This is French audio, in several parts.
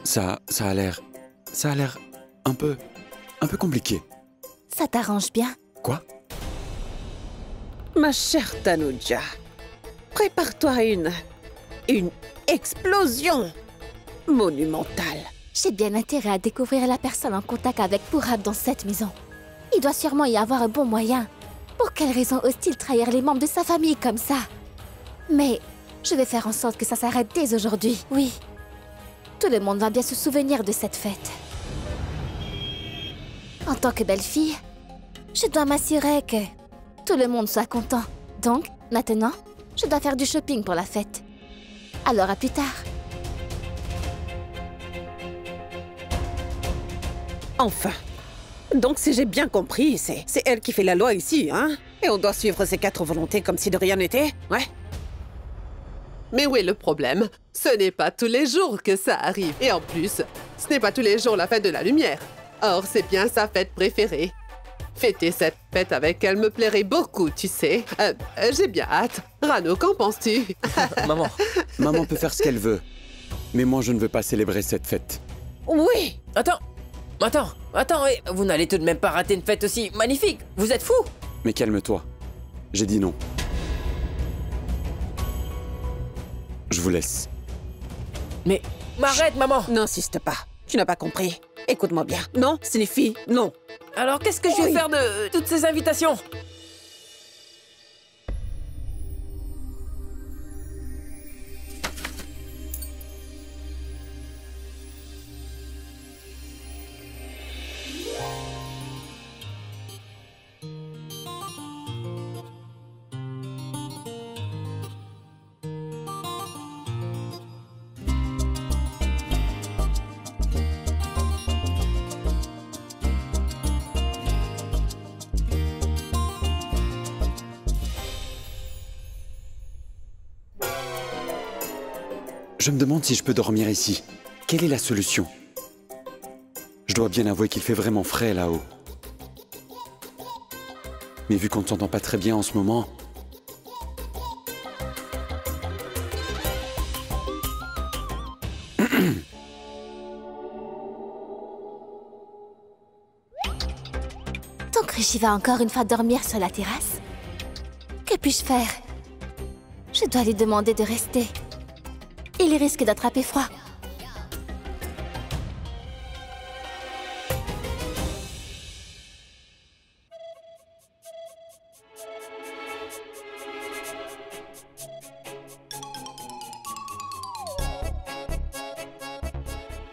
Ça a l'air un peu compliqué. Ça t'arrange bien. Quoi? Ma chère Tanuja, prépare-toi à une explosion monumentale. J'ai bien intérêt à découvrir la personne en contact avec Purab dans cette maison. Il doit sûrement y avoir un bon moyen. Pour quelle raison ose-t-il trahir les membres de sa famille comme ça? Mais je vais faire en sorte que ça s'arrête dès aujourd'hui, oui. Tout le monde va bien se souvenir de cette fête. En tant que belle-fille, je dois m'assurer que tout le monde soit content. Donc, maintenant, je dois faire du shopping pour la fête. Alors à plus tard. Enfin. Donc si j'ai bien compris, c'est elle qui fait la loi ici, hein? Et on doit suivre ses 4 volontés comme si de rien n'était, ouais? Mais où est le problème? Ce n'est pas tous les jours que ça arrive. Et en plus, ce n'est pas tous les jours la fête de la lumière. Or, c'est bien sa fête préférée. Fêter cette fête avec elle me plairait beaucoup, tu sais. J'ai bien hâte. Rano, qu'en penses-tu? Maman peut faire ce qu'elle veut. Mais moi, je ne veux pas célébrer cette fête. Oui! Attends, vous n'allez tout de même pas rater une fête aussi magnifique. Vous êtes fou? Mais calme-toi. J'ai dit non. Je vous laisse. Mais m'arrête, maman. N'insiste pas. Tu n'as pas compris. Écoute-moi bien. Non signifie non. Alors qu'est-ce que je vais faire de toutes ces invitations? Je me demande si je peux dormir ici. Quelle est la solution? Je dois bien avouer qu'il fait vraiment frais là-haut. Mais vu qu'on ne s'entend pas très bien en ce moment... Donc Rishi va encore une fois dormir sur la terrasse? Que puis-je faire? Je dois lui demander de rester. Il risque d'attraper froid.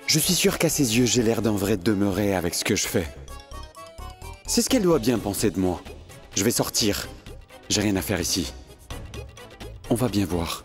Je suis sûr qu'à ses yeux, j'ai l'air d'un vrai demeuré avec ce que je fais. C'est ce qu'elle doit bien penser de moi. Je vais sortir. J'ai rien à faire ici. On va bien voir.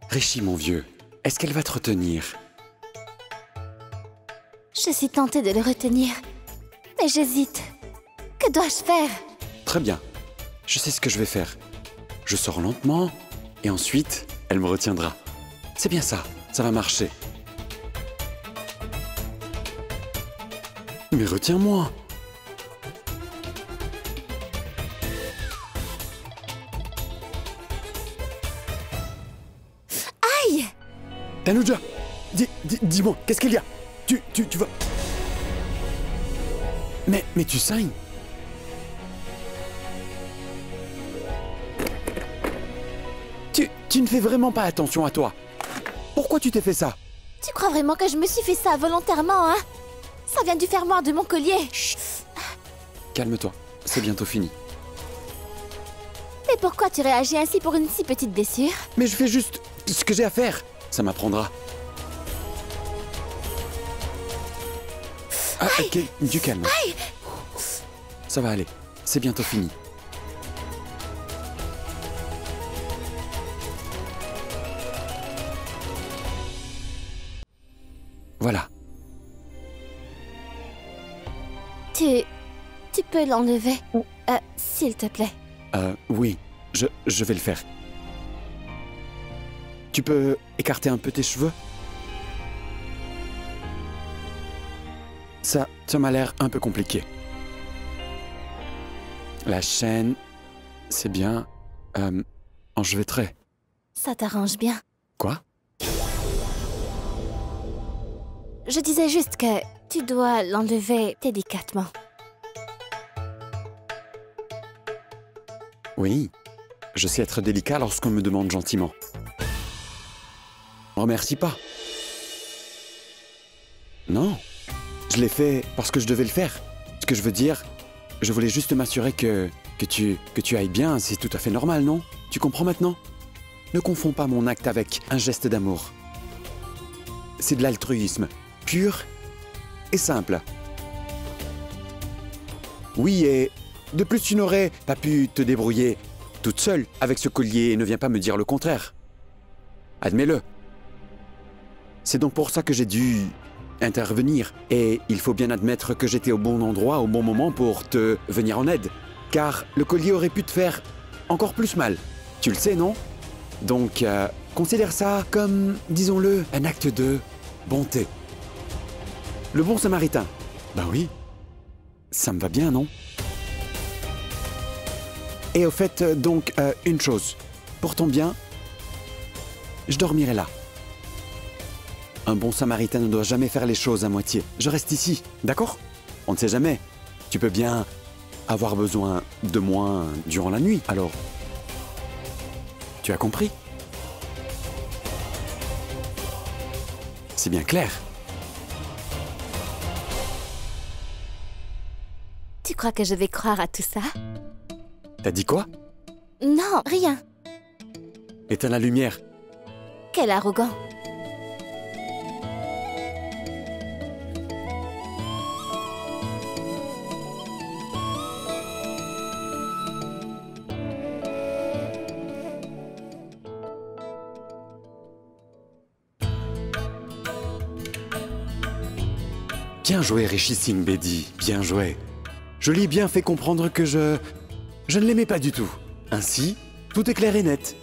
Rishi, mon vieux, est-ce qu'elle va te retenir? Je suis tentée de le retenir, mais j'hésite. Que dois-je faire? Très bien. Je sais ce que je vais faire. Je sors lentement, et ensuite, elle me retiendra. C'est bien ça, ça va marcher. Mais retiens-moi! Aïe! Tanuja! Dis-moi, qu'est-ce qu'il y a? Tu vas... Mais tu saignes? Tu ne fais vraiment pas attention à toi. Pourquoi tu t'es fait ça? Tu crois vraiment que je me suis fait ça volontairement, hein? Ça vient du fermoir de mon collier. Chut! Calme-toi, c'est bientôt fini. Mais pourquoi tu réagis ainsi pour une si petite blessure? Mais je fais juste ce que j'ai à faire. Ça m'apprendra. Ah, ok, du calme. Aïe! Ça va aller, c'est bientôt fini. Voilà. Tu peux l'enlever, s'il te plaît. Oui, je vais le faire. Tu peux écarter un peu tes cheveux? Ça m'a l'air un peu compliqué. La chaîne, c'est bien. Enchevêtré. Ça t'arrange bien. Quoi? Je disais juste que tu dois l'enlever délicatement. Oui, je sais être délicat lorsqu'on me demande gentiment. Remercie pas. Non, je l'ai fait parce que je devais le faire. Ce que je veux dire, je voulais juste m'assurer que tu ailles bien, c'est tout à fait normal, non? Tu comprends maintenant? Ne confonds pas mon acte avec un geste d'amour. C'est de l'altruisme, pur et simple. Oui, et de plus tu n'aurais pas pu te débrouiller toute seule avec ce collier et ne viens pas me dire le contraire. Admets-le. C'est donc pour ça que j'ai dû intervenir. Et il faut bien admettre que j'étais au bon endroit au bon moment pour te venir en aide. Car le collier aurait pu te faire encore plus mal. Tu le sais, non? Donc, considère ça comme, disons-le, un acte de bonté. Le bon samaritain. Ben oui. Ça me va bien, non? Et au fait, donc, une chose. Pour ton bien, je dormirai là. Un bon samaritain ne doit jamais faire les choses à moitié. Je reste ici, d'accord? On ne sait jamais. Tu peux bien avoir besoin de moi durant la nuit, alors. Tu as compris? C'est bien clair. Tu crois que je vais croire à tout ça? T'as dit quoi? Non, rien. Éteins la lumière. Quel arrogant. Bien joué, Rishi Singh Bedi, bien joué. Je lui ai bien fait comprendre que je ne l'aimais pas du tout. Ainsi, tout est clair et net.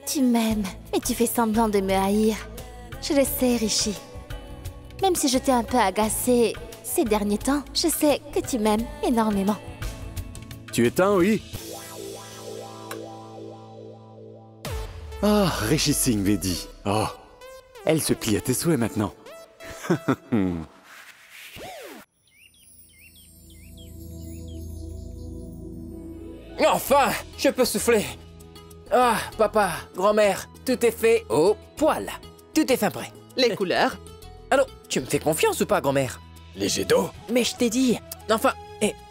Tu m'aimes, mais tu fais semblant de me haïr. Je le sais, Rishi. Même si je t'ai un peu agacée ces derniers temps, je sais que tu m'aimes énormément. Tu éteins, oui? Ah, Rishi Singh Bedi. Oh, elle se plie à tes souhaits maintenant. Enfin, je peux souffler. Ah, papa, grand-mère, tout est fait au poil. Tout est fin prêt. Les couleurs? Allô, tu me fais confiance ou pas, grand-mère? Les jets d'eau? Mais je t'ai dit. Enfin,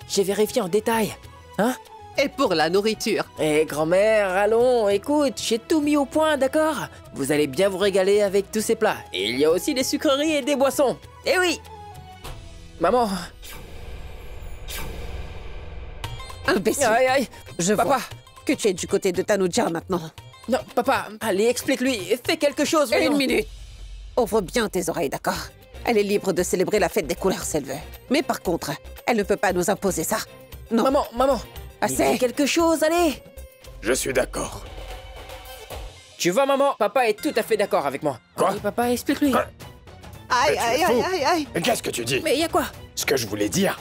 j'ai vérifié en détail. Hein? Et pour la nourriture? Grand-mère, allons, écoute, j'ai tout mis au point, d'accord? Vous allez bien vous régaler avec tous ces plats. Et il y a aussi des sucreries et des boissons. Eh oui! Maman! Imbécile. Aïe, aïe! Je Papa! vois que tu es du côté de Tanuja maintenant. Non, papa, allez, explique-lui. Fais quelque chose, voyons. Une minute. Ouvre bien tes oreilles, d'accord? Elle est libre de célébrer la fête des couleurs si elle veut. Mais par contre, elle ne peut pas nous imposer ça. Non. Maman! Assez. Fais quelque chose, allez! Je suis d'accord. Tu vois, maman, papa est tout à fait d'accord avec moi. Quoi? Allez, papa, explique-lui. Quoi? Aïe, Mais tu aïe, es fou. aïe, aïe, aïe! Mais qu'est-ce que tu dis? Mais y a quoi? Ce que je voulais dire,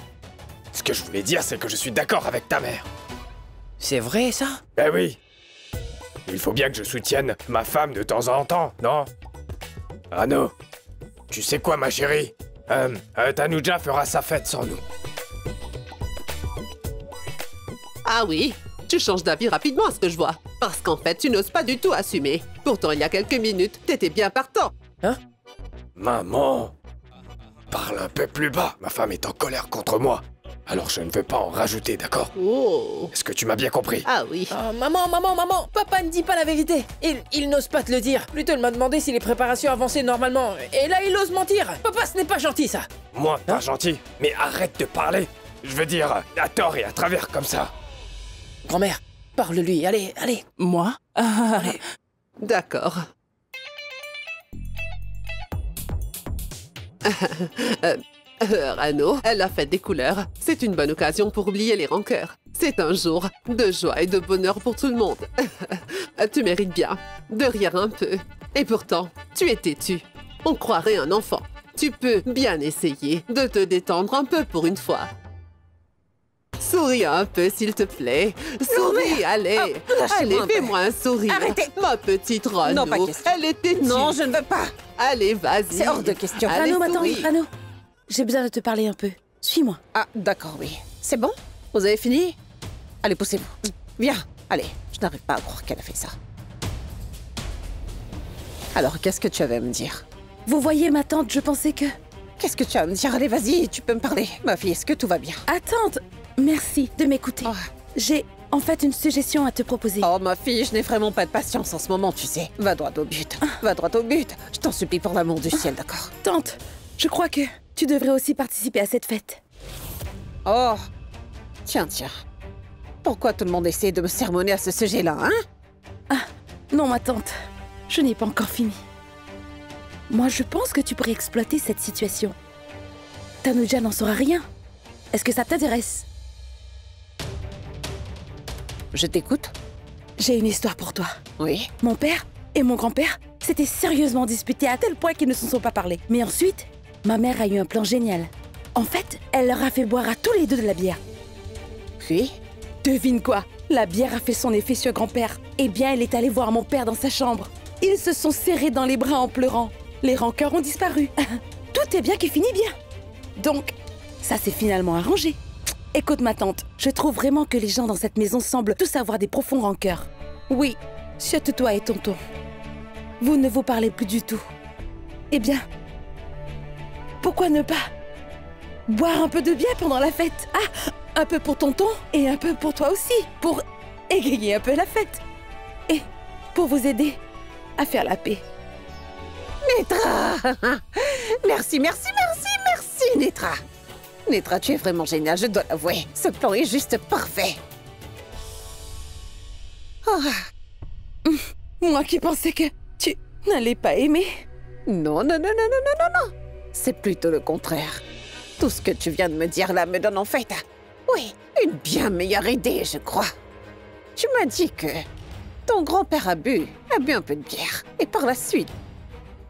c'est que je suis d'accord avec ta mère. C'est vrai, ça? Ben oui. Il faut bien que je soutienne ma femme de temps en temps, non? Rano, tu sais quoi, ma chérie? Tanuja fera sa fête sans nous. Ah oui, tu changes d'avis rapidement à ce que je vois. Parce qu'en fait, tu n'oses pas du tout assumer. Pourtant, il y a quelques minutes, t'étais bien partant. Hein? Maman, parle un peu plus bas. Ma femme est en colère contre moi. Alors je ne veux pas en rajouter, d'accord? Oh! Est-ce que tu m'as bien compris? Ah oui. Oh, maman! Papa ne dit pas la vérité! Il n'ose pas te le dire. Plutôt, il m'a demandé si les préparations avançaient normalement. Et là, il ose mentir! Papa, ce n'est pas gentil, ça! Moi, pas gentil, mais arrête de parler. Je veux dire, à tort et à travers comme ça. Grand-mère, parle-lui, allez! Moi? D'accord. Rano, la fête des couleurs, c'est une bonne occasion pour oublier les rancœurs. C'est un jour de joie et de bonheur pour tout le monde. Tu mérites bien de rire un peu. Et pourtant, tu es têtu. On croirait un enfant. Tu peux bien essayer de te détendre un peu pour une fois. Souris un peu, s'il te plaît. Souris, allez. Allez, fais-moi un sourire. Arrêtez. Ma petite Rano. Non, pas question. Elle est têtue. Non, je ne veux pas. Allez, vas-y. C'est hors de question. Allez, Rano, attends, souris. Rano. J'ai besoin de te parler un peu. Suis-moi. Ah, d'accord, oui. C'est bon? Vous avez fini? Allez, poussez-vous. Viens, allez. Je n'arrive pas à croire qu'elle a fait ça. Alors, qu'est-ce que tu avais à me dire? Vous voyez ma tante, je pensais que... Qu'est-ce que tu as à me dire? Allez, vas-y, tu peux me parler. Ma fille, est-ce que tout va bien? Ah, tante, merci de m'écouter. Oh. J'ai en fait une suggestion à te proposer. Oh, ma fille, je n'ai vraiment pas de patience en ce moment, tu sais. Va droit au but. Va droit au but. Je t'en supplie pour l'amour du ciel, d'accord? Tante, je crois que tu devrais aussi participer à cette fête. Oh. Tiens, tiens. Pourquoi tout le monde essaie de me sermonner à ce sujet-là, hein? Non, ma tante, je n'ai pas encore fini. Moi, je pense que tu pourrais exploiter cette situation. Tanuja n'en saura rien. Est-ce que ça t'intéresse? Je t'écoute? J'ai une histoire pour toi. Oui. Mon père et mon grand-père s'étaient sérieusement disputés à tel point qu'ils ne se sont pas parlé. Mais ensuite, ma mère a eu un plan génial. En fait, elle leur a fait boire à tous les deux de la bière. Puis? Devine quoi? La bière a fait son effet sur grand-père. Eh bien, elle est allée voir mon père dans sa chambre. Ils se sont serrés dans les bras en pleurant. Les rancœurs ont disparu. Tout est bien qui finit bien. Donc, ça s'est finalement arrangé. Écoute ma tante, je trouve vraiment que les gens dans cette maison semblent tous avoir des profonds rancœurs. Oui, surtout toi et tonton. Vous ne vous parlez plus du tout. Eh bien, pourquoi ne pas boire un peu de bière pendant la fête? Ah, un peu pour tonton et un peu pour toi aussi, pour égayer un peu la fête. Et pour vous aider à faire la paix. Netra! Merci, merci, merci, merci, Netra! Netra, tu es vraiment génial, je dois l'avouer. Ce plan est juste parfait. Oh. Moi qui pensais que tu n'allais pas aimer. Non, non, non, non, non, non, non, non. C'est plutôt le contraire. Tout ce que tu viens de me dire là me donne en fait, oui, une bien meilleure idée, je crois. Tu m'as dit que ton grand-père a bu un peu de bière. Et par la suite,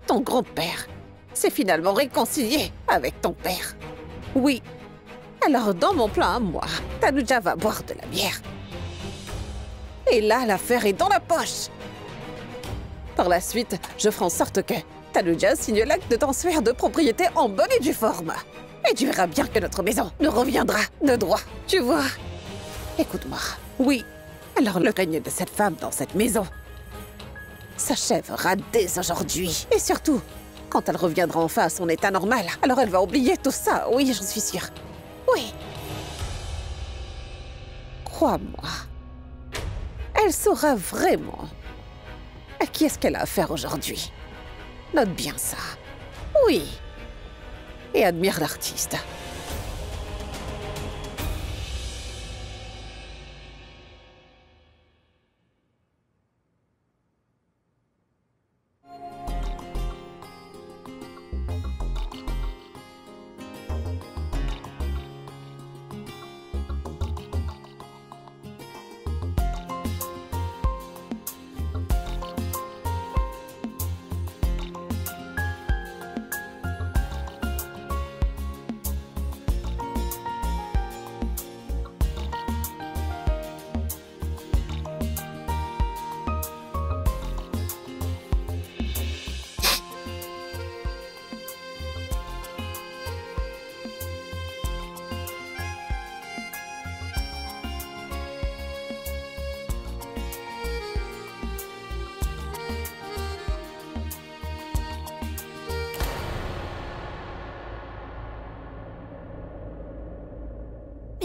ton grand-père s'est finalement réconcilié avec ton père. Oui. Alors, dans mon plan à moi, Tanuja va boire de la bière. Et là, l'affaire est dans la poche. Par la suite, je ferai en sorte que Tanuja signe l'acte de transfert de propriété en bonne et due forme. Et tu verras bien que notre maison nous reviendra de droit, tu vois. Écoute-moi. Oui. Alors, le règne de cette femme dans cette maison s'achèvera dès aujourd'hui. Et surtout, quand elle reviendra enfin à son état normal, alors elle va oublier tout ça. Oui, j'en suis sûre. Oui. Crois-moi. Elle saura vraiment à qui est-ce qu'elle a affaire aujourd'hui. Note bien ça. Oui. Et admire l'artiste.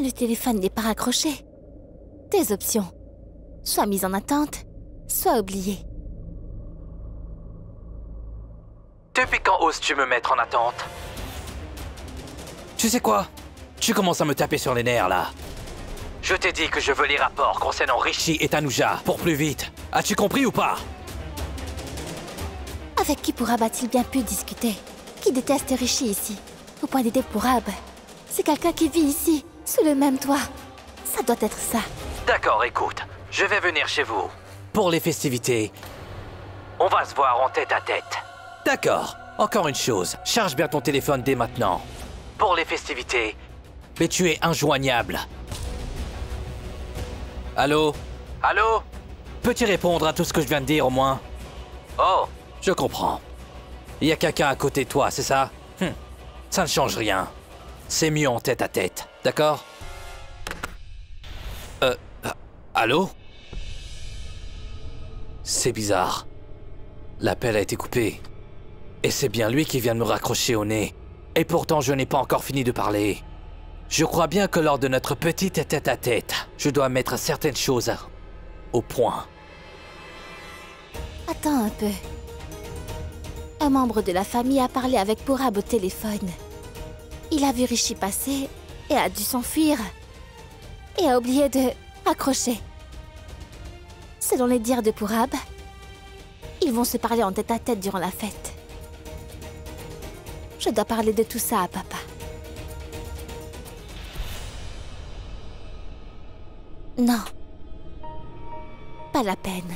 Mais le téléphone n'est pas raccroché. Tes options. Soit mise en attente, soit oubliée. Depuis quand oses-tu me mettre en attente? Tu sais quoi? Tu commences à me taper sur les nerfs, là. Je t'ai dit que je veux les rapports concernant Rishi et Tanuja, pour plus vite. As-tu compris ou pas? Avec qui pourra-t-il bien pu discuter? qui déteste Rishi ici, au point d'aider Purab. C'est quelqu'un qui vit ici, sous le même toit. Ça doit être ça. D'accord, écoute, je vais venir chez vous. Pour les festivités, on va se voir en tête à tête. D'accord. Encore une chose, charge bien ton téléphone dès maintenant. Pour les festivités, mais tu es injoignable. Allô? Allô? Peux-tu répondre à tout ce que je viens de dire au moins? Oh, je comprends. Il y a quelqu'un à côté de toi, c'est ça? Ça ne change rien. C'est mieux en tête à tête, d'accord? Allô? C'est bizarre. L'appel a été coupé. Et c'est bien lui qui vient de me raccrocher au nez. Et pourtant, je n'ai pas encore fini de parler. Je crois bien que lors de notre petite tête-à-tête, je dois mettre certaines choses au point. Attends un peu. Un membre de la famille a parlé avec Purab au téléphone. Il a vu Rishi passer et a dû s'enfuir. Et a oublié de raccrocher. Selon les dires de Purab, ils vont se parler en tête-à-tête durant la fête. Je dois parler de tout ça à papa. Non. Pas la peine.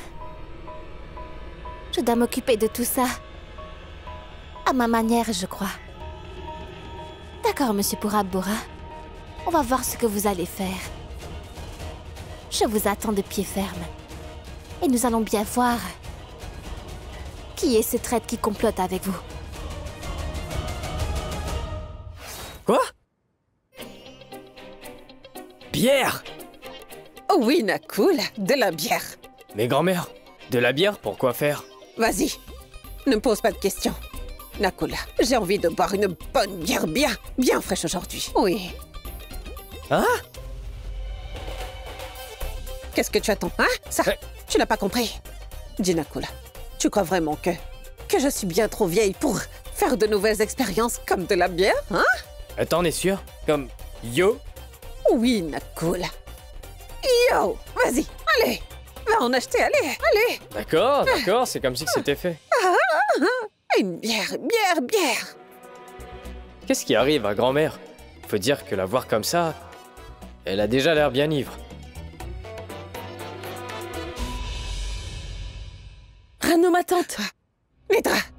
Je dois m'occuper de tout ça. À ma manière, je crois. D'accord, monsieur Purab Bora. On va voir ce que vous allez faire. Je vous attends de pied ferme. Et nous allons bien voir qui est ce traître qui complote avec vous. Quoi? Bière? Oh oui, Nakul, de la bière. Mais grand-mère, de la bière, pour quoi faire? Vas-y, ne me pose pas de questions. Nakul, j'ai envie de boire une bonne bière bien fraîche aujourd'hui. Oui. Hein? Qu'est-ce que tu attends, hein? Ça, tu n'as pas compris. Dis Nakul, tu crois vraiment que je suis bien trop vieille pour faire de nouvelles expériences comme de la bière, hein? Attends, on est sûr? Comme yo? Oui, Nakul. Yo, vas-y, allez, va en acheter, allez. D'accord, c'est comme si que c'était fait. Une bière. Qu'est-ce qui arrive à grand-mère? Faut dire que la voir comme ça, elle a déjà l'air bien ivre. Rano, ma tante. Les draps.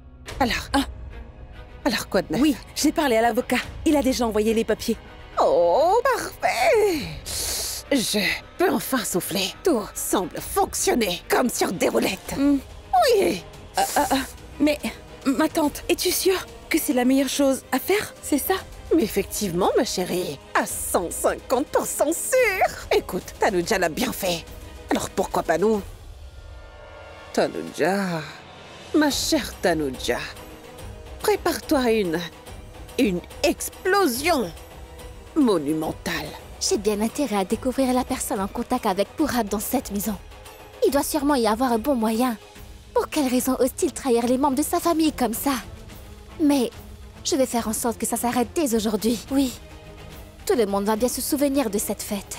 Alors quoi de neuf? Oui, j'ai parlé à l'avocat. Il a déjà envoyé les papiers. Oh, parfait. Je peux enfin souffler. Tout semble fonctionner comme sur des roulettes. Oui. Mais, ma tante, es-tu sûre que c'est la meilleure chose à faire, c'est ça? Mais effectivement, ma chérie, à 150% sûr. Écoute, Tanuja l'a bien fait. Alors pourquoi pas nous? Tanuja, ma chère Tanuja, prépare-toi à une explosion monumentale. J'ai bien intérêt à découvrir la personne en contact avec Purab dans cette maison. Il doit sûrement y avoir un bon moyen. Pour quelle raison ose-t-il trahir les membres de sa famille comme ça? Mais je vais faire en sorte que ça s'arrête dès aujourd'hui. Oui, tout le monde va bien se souvenir de cette fête.